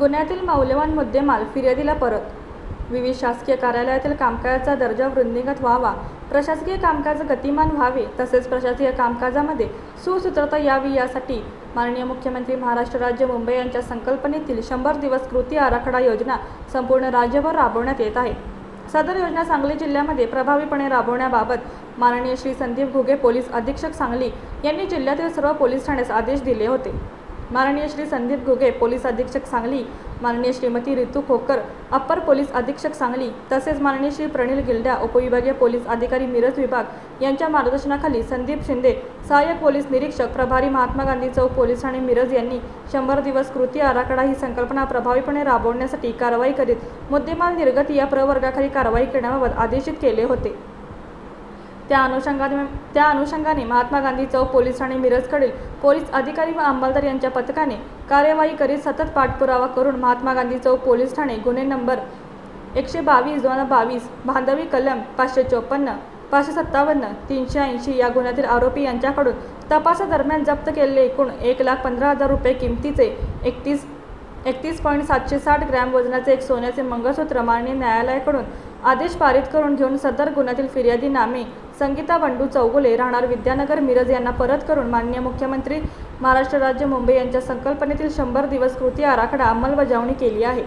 गुन्ह्यातील मौल्यवान मुद्देमाल फिर्यादीला परत. विविध शासकीय कार्यालयातील कामकाजाचा दर्जा वृद्धिंगत व्हावा, प्रशासकीय कामकाज गतिमान व्हावे तसेच प्रशासकीय कामकाजामध्ये सुसूत्रता यावी यासाठी माननीय मुख्यमंत्री महाराष्ट्र राज्य मुंबई यांच्या संकल्पनेतील 100 दिवस कृती आराखडा योजना संपूर्ण राज्यभर राबवण्यात येत आहे. सदर योजना सांगली जिल्ह्यामध्ये प्रभावीपणे राबवण्याबाबत माननीय श्री संदीप घुगे पोलीस अधीक्षक सांगली यांनी जिल्ह्यातील सर्व पोलीस ठाण्यास आदेश दिले होते. माननीय श्री संदीप घुगे पोलीस अधीक्षक सांगली, माननीय श्रीमती रितू खोकर अप्पर पोलीस अधीक्षक सांगली तसेच माननीय श्री प्रणील गिल्डा उपविभागीय पोलीस अधिकारी मिरज विभाग यांच्या मार्गदर्शनाखाली संदीप शिंदे सहाय्यक पोलीस निरीक्षक प्रभारी महात्मा गांधी चौक पोलीस ठाणे मिरज यांनी 100 दिवस कृती आराखडा ही संकल्पना प्रभावीपणे राबवण्यासाठी कारवाई करीत मुद्देमाल निर्गती या प्रवर्गाखाली कारवाई करण्याबाबत आदेशित केले होते. त्या अनुषंगाने महात्मा गांधी चौक पोलीस ठाणे मिरजकडील पोलीस अधिकारी व अंमलदार यांच्या पथकाने कार्यवाही करीत सतत पाठपुरावा करून महात्मा गांधी चौक पोलीस ठाणे गुन्हे नंबर 122/2022 बांधवी कलम 554, 557, 380 या गुन्ह्यातील आरोपी यांच्याकडून तपासादरम्यान जप्त केलेले एकूण 1,15,000 रुपये किमतीचे 31.760 ग्रॅम वजनाचे एक सोन्याचे मंगळसूत्र माननीय न्यायालयाकडून आदेश पारित करून घेऊन सदर गुन्ह्यातील फिर्यादी नामे संगीता बंडू चौगुले राहणार विद्यानगर मिरज यांना परत करून माननीय मुख्यमंत्री महाराष्ट्र राज्य मुंबई यांच्या संकल्पनेतील 100 दिवस कृती आराखडा अंमलबजावणी केली आहे.